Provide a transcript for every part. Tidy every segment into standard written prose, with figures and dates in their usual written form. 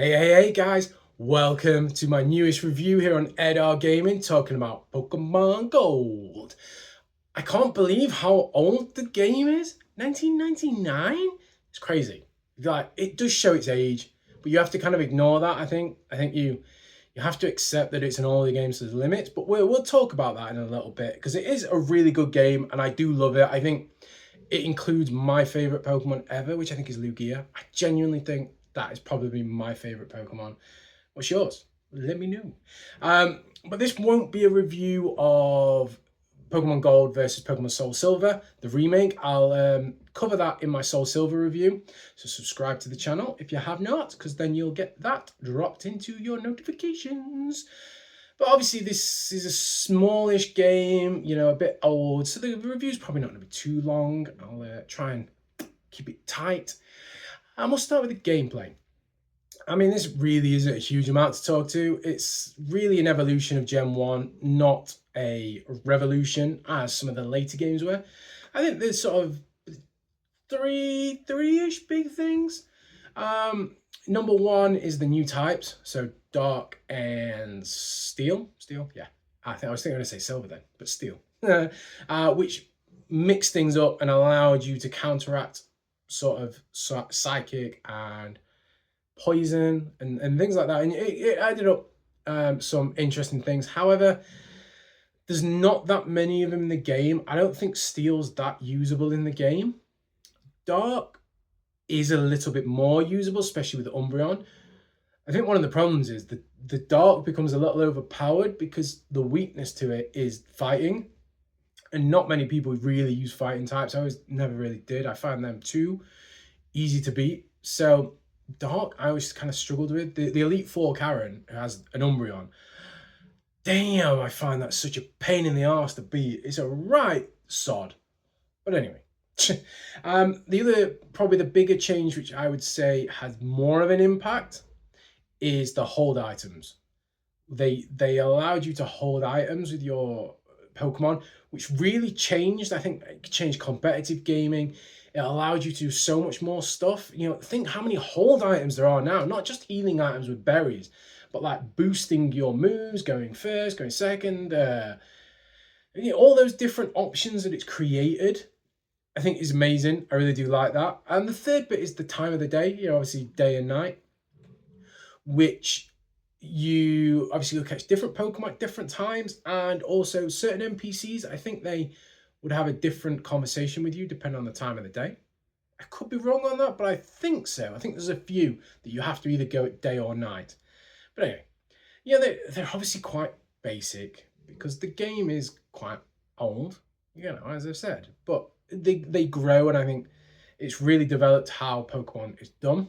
Hey guys, welcome to my newest review here on EdR Gaming, talking about Pokemon Gold. I can't believe how old the game is. 1999? It's crazy. Like, it does show its age, but you have to kind of ignore that, I think. You have to accept that it's an older game, so there's limits, but we'll talk about that in a little bit, because it is a really good game, and I do love it. I think it includes my favorite Pokemon ever, which I think is Lugia. I genuinely think that is probably my favorite Pokemon. What's yours? Let me know. But this won't be a review of Pokemon Gold versus Pokemon Soul Silver, the remake. I'll cover that in my Soul Silver review. So subscribe to the channel if you have not, because then you'll get that dropped into your notifications. But obviously this is a smallish game, you know, a bit old, so the review's probably not going to be too long. I'll try and keep it tight. And we'll start with the gameplay. I mean, this really isn't a huge amount to talk to. It's really an evolution of Gen 1, not a revolution, as some of the later games were. I think there's sort of three-ish big things. Number one is the new types, so Dark and Steel. Yeah. I was thinking to say Silver then, but Steel. Which mixed things up and allowed you to counteract sort of Psychic and Poison and things like that. And it added up some interesting things. However, there's not that many of them in the game. I don't think Steel's that usable in the game. Dark is a little bit more usable, especially with Umbreon. I think one of the problems is that the Dark becomes a little overpowered because the weakness to it is fighting. And not many people really use fighting types. I never really did. I find them too easy to beat. So Dark, I always kind of struggled with. The Elite Four Karen, who has an Umbreon, damn, I find that such a pain in the arse to beat. It's a right sod. But anyway. The other, probably the bigger change, which I would say has more of an impact, is the hold items. They allowed you to hold items with your Pokemon, which really changed. I think it changed competitive gaming. It allowed you to do so much more stuff. You know, think how many hold items there are now, not just healing items with berries, but like boosting your moves, going first, going second, you know, all those different options that it's created. I think is amazing. I really do like that. And the third bit is the time of the day, you know, obviously day and night, which you obviously will catch different Pokemon at different times, and also certain NPCs, I think they would have a different conversation with you depending on the time of the day. I could be wrong on that, but I think so. I think there's a few that you have to either go at day or night. But anyway, yeah, they're obviously quite basic because the game is quite old, you know, as I've said. But they grow, and I think it's really developed how Pokemon is done.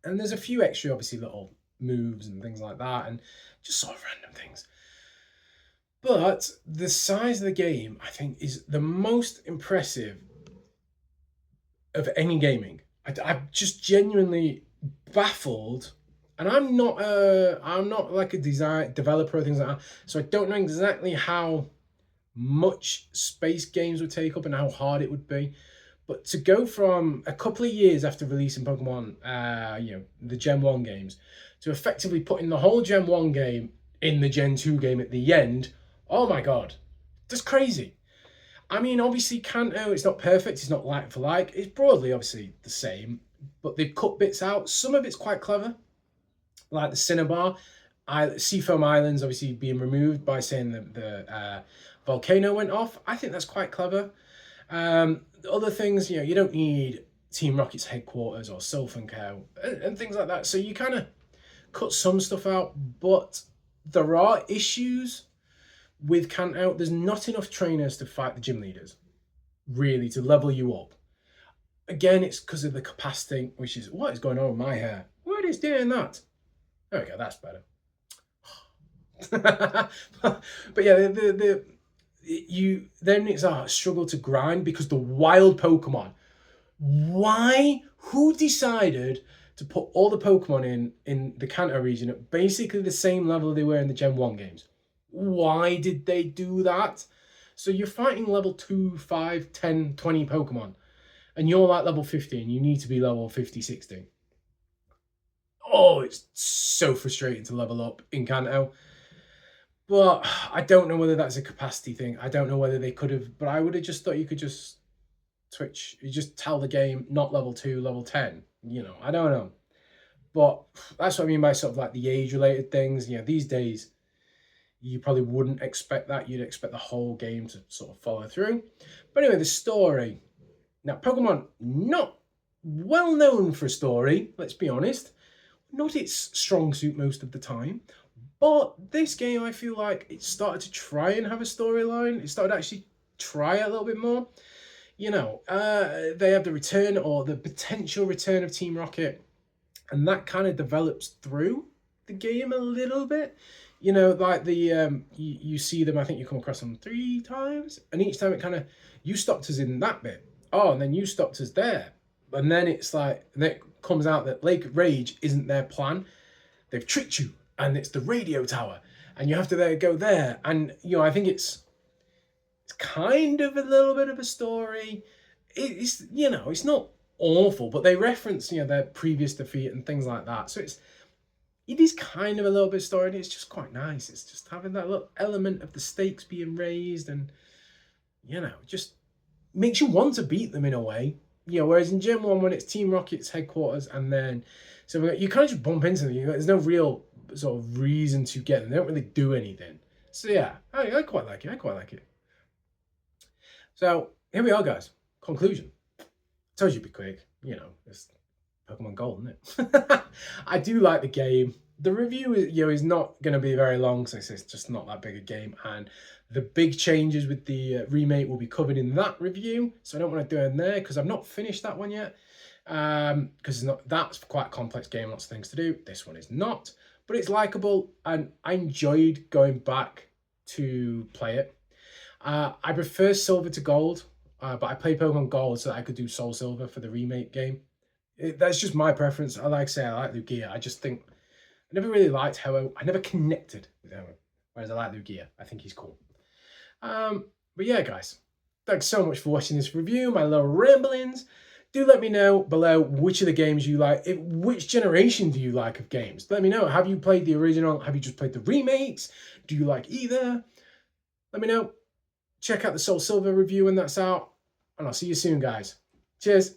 And there's a few extra, obviously, little moves and things like that, and just sort of random things. But the size of the game, I think, is the most impressive of any gaming. I'm just genuinely baffled, and I'm not like a developer or things like that, so I don't know exactly how much space games would take up and how hard it would be. But to go from a couple of years after releasing Pokemon, you know, the Gen 1 games, to effectively putting the whole Gen 1 game in the Gen 2 game at the end, oh my god, that's crazy. I mean, obviously Kanto, it's not perfect, it's not like for like, it's broadly obviously the same, but they've cut bits out. Some of it's quite clever, like the Cinnabar. Seafoam Islands obviously being removed by saying that the volcano went off. I think that's quite clever. Other things, you know, you don't need Team Rocket's headquarters or Sylph & Co. and things like that. So you kind of cut some stuff out, but there are issues with Kanto. There's not enough trainers to fight the gym leaders, really, to level you up. Again, it's because of the capacity, which is, what is going on with my hair? What is doing that? There we go, that's better. But yeah, then it's a struggle to grind because the wild Pokemon. Why? Who decided to put all the Pokemon in the Kanto region at basically the same level they were in the Gen 1 games? Why did they do that? So you're fighting level 2, 5, 10, 20 Pokemon, and you're like level 50 and you need to be level 50, 60. oh, it's so frustrating to level up in Kanto. But I don't know whether that's a capacity thing. I don't know whether they could have, but I would have just thought you could just you just tell the game not level 2, level 10. You know, I don't know. But that's what I mean by sort of like the age-related things. You know, these days, you probably wouldn't expect that. You'd expect the whole game to sort of follow through. But anyway, the story. Now, Pokemon, not well known for a story, let's be honest. Not its strong suit most of the time. But this game, I feel like it started to try and have a storyline. It started to actually try a little bit more. You know, they have the return or the potential return of Team Rocket, and that kind of develops through the game a little bit. You know, like you see them, I think you come across them 3 times, and each time it kind of, you stopped us in that bit. Oh, and then you stopped us there. And then it's like, and then it comes out that Lake Rage isn't their plan. They've tricked you, and it's the radio tower, and you have to go there. And, you know, I think it's kind of a little bit of a story. It's, you know, it's not awful, but they reference, you know, their previous defeat and things like that. So it is kind of a little bit story, and it's just quite nice. It's just having that little element of the stakes being raised, and, you know, just makes you want to beat them in a way. You know, whereas in Gen 1, when it's Team Rocket's headquarters, and then, so you kind of just bump into them. There's no real sort of reason to get them. They don't really do anything. So yeah, I quite like it. I quite like it. So here we are, guys. Conclusion. I told you it'd be quick. You know, it's Pokemon Gold, isn't it? I do like the game. The review is, you know, is not going to be very long, so it's just not that big a game. And the big changes with the remake will be covered in that review, so I don't want to do it in there because I've not finished that one yet. Because that's quite a complex game, lots of things to do. This one is not, but it's likable, and I enjoyed going back to play it. I prefer Silver to Gold, but I played Pokemon Gold so that I could do Soul Silver for the remake game. That's just my preference. I like Lugia. I just think I never really liked Ho-Oh. I never connected with Ho-Oh, whereas I like Lugia. I think he's cool. But yeah, guys, thanks so much for watching this review, my little ramblings. Do let me know below which of the games you like. Which generation do you like of games? Let me know. Have you played the original? Have you just played the remakes? Do you like either? Let me know. Check out the Soul Silver review when that's out. And I'll see you soon, guys. Cheers.